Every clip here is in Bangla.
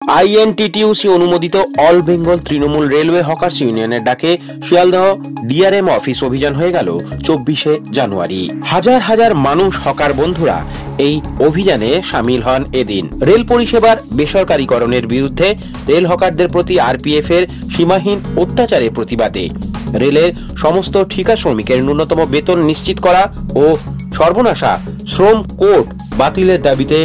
আইএনটিটিইউসি অনুমোদিত all Bengal Trinamool railway hawkers ইউনিয়নের ডাকে শিয়ালদহ ডিআরএম অফিস অভিযান হয়ে গেল 24শে জানুয়ারি। হাজার হাজার মানুষ হকার বন্ধুরা এই অভিযানে সামিল হন। এদিন রেল পরিষেবার বেসরকারীকরণের বিরুদ্ধে রেল হকারদের প্রতি আরপিএফ এর সীমাহীন অত্যাচারের প্রতিবাদে রেলের সমস্ত ঠিকা শ্রমিকের ন্যূনতম বেতন নিশ্চিত করা ও সর্বনাশা শ্রম কোড বাতিলের দাবিতে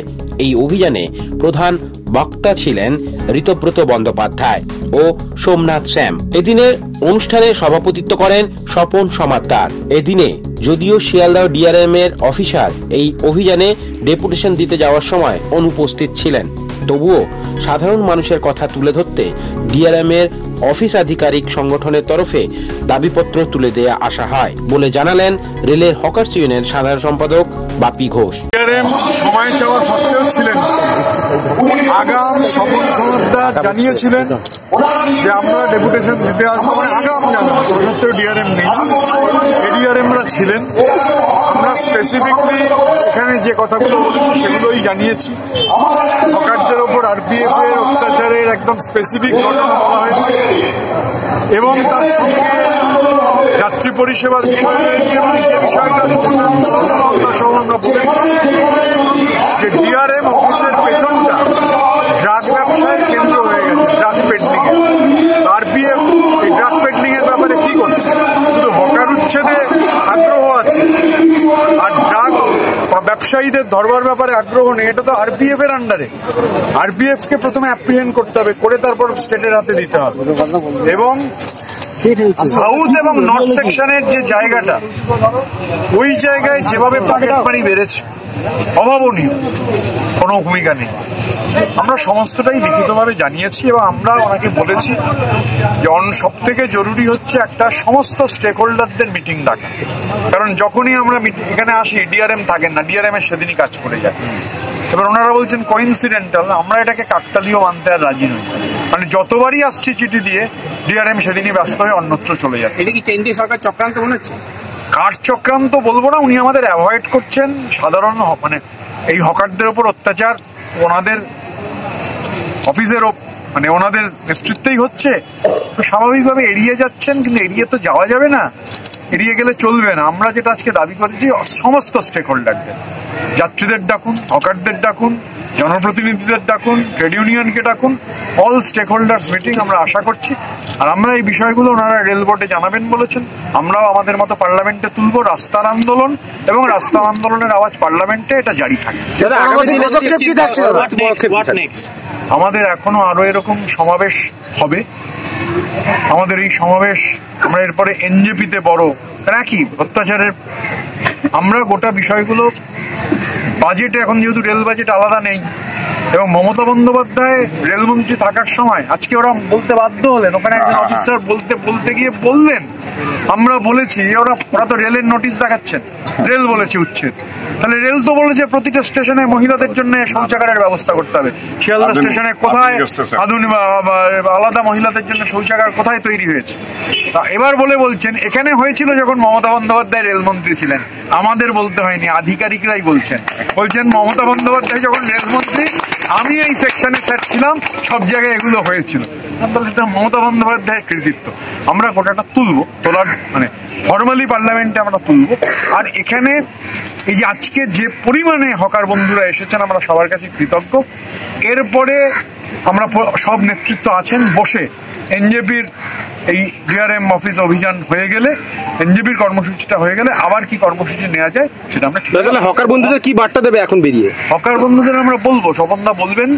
এই অভিযানে প্রধান বক্তা ছিলেন ঋতব্রত বন্দ্যোপাধ্যায় ও সোমনাথ শ্যাম। এদিনের অনুষ্ঠানে সভাপতিত্ব করেন স্বপন সমাদ্দার। এদিনে যদিও শিয়ালদহ ডিআরএম এর অফিসার এই অভিযানে ডেপুটেশন দিতে যাওয়ার সময় অনুপস্থিত ছিলেন, তবুও সাধারণ মানুষের কথা তুলে ধরতে ডিআরএম এর অফিস আধিকারিক সংগঠনের তরফে দাবিপত্র তুলে দেয়া আসা হয় বলে জানালেন রেলের হকার্স ইউনিয়নের সাধারণ সম্পাদক বাপি ঘোষ। ডিআরএম সময় চাওয়া সত্ত্বেও ছিলেন, আগাম স্বপন সমাদ্দার জানিয়েছিলেন যে আমরা ডেপুটেশন দিতে আসবো, মানে আগাম জানান সত্ত্বেও ডিআরএম নেই, এডিআরএমরা ছিলেন। আমরা স্পেসিফিকলি এখানে যে কথাগুলো বলেছি সেগুলোই জানিয়েছি। হকারদের ওপর আরপিএফ এর অত্যাচারের একদম স্পেসিফিক ঘটনা বলা হয়েছে এবং তার সঙ্গে যাত্রী পরিষেবার বিষয় রয়েছে এবং যে বিষয়টা সহ আমরা বলেছি যে ডিআরএম অফিসের পেছনটা ড্রাগ ব্যবসায়ের কেন্দ্র হয়ে গেছে, ড্রাগ পেডলিং এর। আরপিএফ এই ড্রাগ পেডলিং এর ব্যাপারে কি করছে? শুধু হকার উচ্ছেদে আগ্রহ আছে আর ড্রাগ ব্যবসায়ীদের ধরবার ব্যাপারে আগ্রহ নেই। এটা তো আরপিএফ এর আন্ডারে। আরপিএফ কে প্রথমে অ্যাপ্রিহেন্ড করতে হবে, করে তারপর স্টেটের হাতে দিতে হবে। এবং সাউথ এবং নর্থ সেকশনের যে জায়গাটা, ওই জায়গায় যেভাবে পকেট মানি বেড়েছে অভাবনীয়, কোনো ভূমিকা নেই। আমরা সমস্তটাই লিখিতভাবে জানিয়েছি এবং আমরা ওনাকে বলেছি যে সব থেকে জরুরি হচ্ছে একটা সমস্ত স্টেক হোল্ডারদের মিটিং ডাকা। কারণ যখনই আমরা এখানে আসি ডিআরএম থাকেন না, ডিআরএম এর সেদিনই কাজ করে যায়। এবার ওনারা বলছেন কোইন্সিডেন্টাল, আমরা এটাকে কাকতালীয় মানতে আর রাজি নই। মানে যতবারই আসছি চিঠি দিয়ে ডিআরএম সেদিনই ব্যস্ত হয়ে অন্যত্র চলে যাচ্ছে। এটা কি কেন্দ্রীয় সরকার চক্রান্ত মনে হচ্ছে? কার চক্রান্ত বলবো না, উনি আমাদের অ্যাভয়েড করছেন। সাধারণ মানে এই হকারদের ওপর অত্যাচার ওনাদের অফিসের মানে ওনাদের নেতৃত্বেই হচ্ছে, তো স্বাভাবিকভাবে এড়িয়ে যাচ্ছেন। কিন্তু এড়িয়ে তো যাওয়া যাবে না, এড়িয়ে গেলে চলবে না। আমরা যেটা আজকে দাবি করেছি সমস্ত স্টেক হোল্ডারদের, যাত্রীদের ডাকুন, হকারদের ডাকুন, জনপ্রতিনিধিদের ডাকুন, ট্রেড ইউনিয়নকে ডাকুন, অল স্টেক হোল্ডার্স মিটিং আমরা আশা করছি। আর আমরা এই বিষয়গুলো ওনারা রেল বোর্ডে জানাবেন বলেছেন। আমরাও আমাদের মতো পার্লামেন্টে তুলবো রাস্তার আন্দোলন, এবং রাস্তা আন্দোলনের আওয়াজ পার্লামেন্টে এটা জারি থাকে। আমাদের এখনো আরো এরকম সমাবেশ হবে। আমাদের এই সমাবেশ আমরা এরপরে এনজেপিতে বড় একই অত্যাচারের আমরা গোটা বিষয়গুলো বাজেটে, এখন যেহেতু রেল বাজেট আলাদা নেই এবং মমতা বন্দ্যোপাধ্যায় রেলমন্ত্রী থাকার সময় আজকে ওরা বলতে বাধ্য হলেন, ওখানে একজন অফিসার বলতে গিয়ে বললেন, আমরা বলেছি ওরা তো রেলের নোটিশ দেখাচ্ছেন, রেল বলেছে উচ্ছেদ। তাহলে রেল তো বলেছে প্রতিটা স্টেশনে মহিলাদের জন্য শৌচাগারের ব্যবস্থা করতে হবে। শিয়ালদা স্টেশনে কোথায় আধুনিক আলাদা মহিলাদের জন্য শৌচাগার কোথায় তৈরি হয়েছে? এবার বলছেন এখানে হয়েছিল যখন মমতা বন্দ্যোপাধ্যায় রেলমন্ত্রী ছিলেন, আমাদের বলতে হয়নি, আধিকারিকরাই বলছেন মমতা বন্দ্যোপাধ্যায় যখন রেলমন্ত্রী আমি এই সেকশনে স্যার ছিলাম, সব জায়গায় এগুলো হয়েছিল। মমতা বন্দ্যোপাধ্যায়ের কৃতিত্ব আমরা গোটাটা তোলার মানে ফর্মালি পার্লামেন্টে আমরা তুলব। আর এখানে এই যে আজকে যে পরিমাণে হকার বন্ধুরা এসেছেন আমরা সবার কাছে কৃতজ্ঞ। এরপরে আমরা সব নেতৃত্ব আছেন বসে এনজেপির এই ডিআরএম অফিস অভিযান হয়ে গেলে, এনজেপির কর্মসূচিটা হয়ে গেলে আবার কি কর্মসূচি নেওয়া যায় সেটা আমরা। হকার বন্ধুদের কি বার্তা দেবে এখন বেরিয়ে? হকার বন্ধুদের আমরা বলবো, স্বপনদা বলবেন,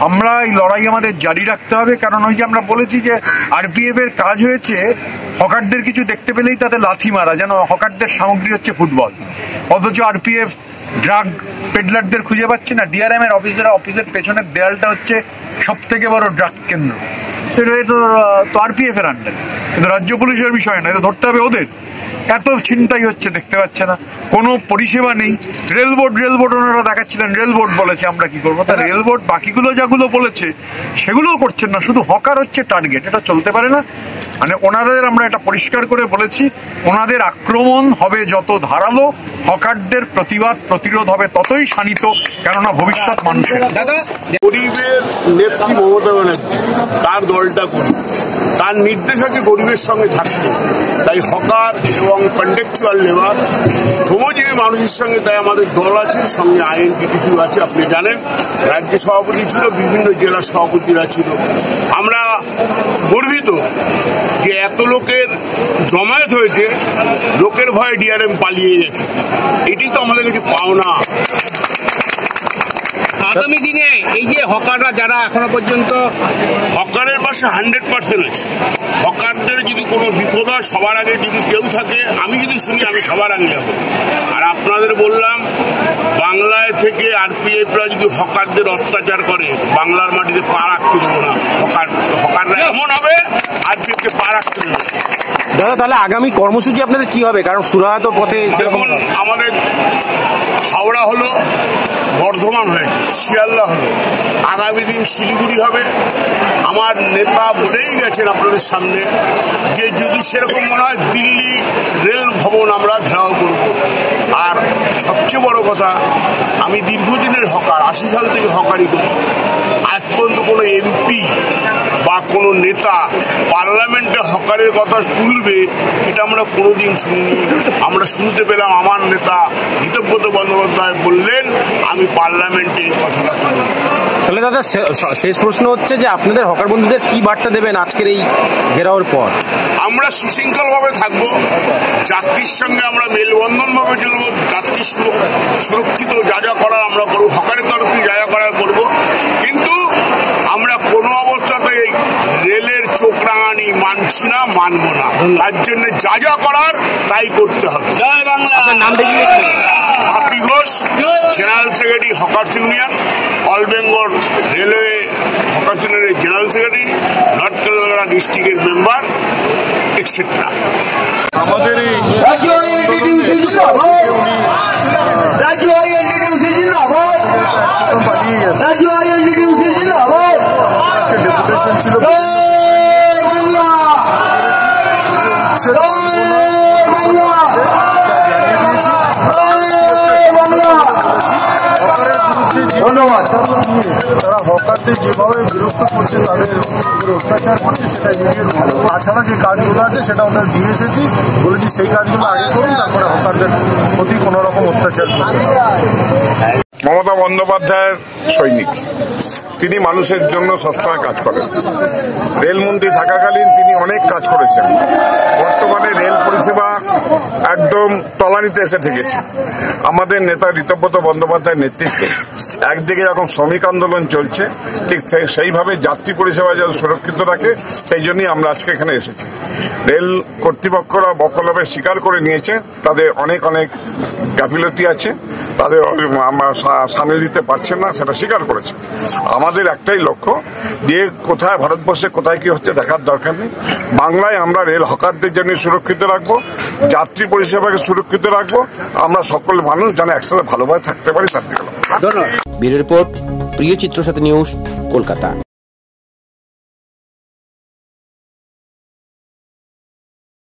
আমরা এই লড়াই আমাদের জারি রাখতে হবে। কারণ ওই যে আমরা বলেছি যে আরপিএফ এর কাজ হয়েছে হকারদের কিছু দেখতে পেলেই তাতে লাথি মারা, যেন হকারদের সামগ্রী হচ্ছে ফুটবল। অথচ আরপিএফ ড্রাগ পেডলারদের খুঁজে পাচ্ছে না। ডিআরএম এর অফিসের পেছনের দেয়ালটা হচ্ছে সব থেকে বড় ড্রাগ কেন্দ্র। এটা তো আরপিএফ এর আন্ডারে, কিন্তু রাজ্য পুলিশের বিষয় না, এটা ধরতে হবে ওদের। এত ছিনতাই হচ্ছে দেখতে পাচ্ছে না, কোনো পরিষেবা নেই। রেলবোর্ড ওনারা দেখাচ্ছিলেন, রেলবোর্ড বলেছে, আমরা কি করবো? তা রেলবোর্ড বাকিগুলো যেগুলো বলেছে সেগুলোও করছেন না, শুধু হকার হচ্ছে টার্গেট। এটা চলতে পারে না। মানে ওনাদের আমরা এটা পরিষ্কার করে বলেছি, ওনাদের আক্রমণ হবে যত ধারালো, হকারদের প্রতিরোধ হবে ততই শানিত, কেননা ভবিষ্যৎ মানুষের। গরিবের নেত্রী মমতা ব্যানার্জি, তার দলটা গরিব, তার নির্দেশ আছে গরিবের সঙ্গে থাকতে। তাই হকার এবং কন্ট্রাকচুয়াল লেবার, শ্রমজীবী মানুষের সঙ্গে তাই আমাদের দল আছে, সঙ্গে আইএনটিটিসি আছে। আপনি জানেন রাজ্য সভাপতি ছিল, বিভিন্ন জেলা সভাপতিরা ছিল। আমরা গর্বিত যে এত লোকের জমায়েত হয়েছে, লোকের ভয়ে ডিআরএম পালিয়ে গেছে। এটি তো আমাদের কাছে পাওনা। আগামী দিনে এই যে হকাররা যারা এখনো পর্যন্ত, হকারের পাশে 100% আছে। হকারদের যদি কোনো বিপদ হয়, সবার আগে যদি কেউ থাকে, আমি যদি শুনি আমি সবার আগে যাব। আর আপনাদের বললাম, বাংলায় থেকে আরপিএফরা যদি হকারদের অত্যাচার করে, বাংলার মাটিতে পা রাখতে দেবো না। হকাররা এমন হবে আরপিএফকে পা রাখতে দেবো। দাদা তাহলে আগামী কর্মসূচি আপনাদের কি হবে? কারণ সুরাহাট পথে দেখুন, আমাদের হাওড়া হলো, বর্ধমান হয়েছে, শিয়ালদা হলো, আগামী দিন শিলিগুড়ি হবে। আমার নেতা বলেই গেছেন আপনাদের সামনে যে যদি সেরকম মনে হয় দিল্লি রেল ভবন আমরা ঘেরাও করব। আর সবচেয়ে বড় কথা, আমি দীর্ঘদিনের হকার, 80 সাল থেকে হকারি করি। আজ পর্যন্ত কোনো এমপি বা কোনো নেতা পার্লামেন্টে হকারের কথা তুলবে এটা আমরা কোনোদিন শুনিনি। আমরা শুনতে পেলাম আমার নেতা ঋতব্রত বন্দ্যোপাধ্যায় বললেন আমি পার্লামেন্টে এই কথাটা তুলব। তাহলে দাদা শেষ প্রশ্ন হচ্ছে যে আপনাদের হকার বন্ধুদের কি বার্তা দেবেন আজকের এই ঘেরাওয়ের পর? আমরা সুশৃঙ্খলভাবে থাকবো, যাত্রীর সঙ্গে আমরা মেলবন্ধনভাবে চলবো, যাত্রী সুরক্ষিত যা যা করার আমরা করবো, হকারের তরফে যা যা করার করবো। কিন্তু আমরা কোনো অবস্থাতেই রেলের চোখ রাঙানি মানছি না, মানব না। তার জন্য যা যা করার তাই করতে হবে। জয় বাংলা। নাম দেখি আপি Ghosh, general secretary hawkers union, all Bengal railway hawkers ইউনিয়নের জেনারেল সেক্রেটারি, নর্থ কলকাতা ডিস্ট্রিক্টের মেম্বার, এক্সেট্রা। আমাদের এই ডেপুটেশন ছিল, তারা হকারদের যেভাবে বিরক্ত করছে, তাদের অত্যাচার করছে, সেটা ইউনিয়ন ভালো। তাছাড়া যে কাজগুলো আছে সেটা ওদের দিয়ে এসেছি, বলেছি সেই কাজগুলো আগে করুন, তারপরে হকারদের প্রতি কোনো রকম অত্যাচার করুন। মমতা বন্দ্যোপাধ্যায়ের সৈনিক, তিনি মানুষের জন্য সবসময় কাজ করেন। রেলমন্ত্রী থাকাকালীন তিনি অনেক কাজ করেছেন। বর্তমানে রেল পরিষেবা একদম তলানিতে এসে ঠেকেছে। আমাদের নেতা ঋতব্রত বন্দ্যোপাধ্যায়ের নেতৃত্বে একদিকে যখন শ্রমিক আন্দোলন চলছে, ঠিক সেইভাবে যাত্রী পরিষেবা যেন সুরক্ষিত রাখে, সেই জন্যই আমরা আজকে এখানে এসেছি। রেল কর্তৃপক্ষরা বকলমে স্বীকার করে নিয়েছে তাদের অনেক গাফিলতি আছে, তাদের সামিল দিতে পারছেন না, সেটা স্বীকার করেছে। আমাদের একটাই লক্ষ্য, যে কোথায় ভারতবর্ষে কোথায় কি হচ্ছে দেখার দরকার নেই। বাংলায় আমরা রেল হকারদের জন্য সুরক্ষিত রাখবো, যাত্রী পরিষেবাকে সুরক্ষিত রাখবো। আমরা সকল মানুষ যেন একসাথে ভালোভাবে থাকতে পারি, তার দিকে। ব্যুরো রিপোর্ট, প্রিয় চিত্র সাথী নিউজ, কলকাতা।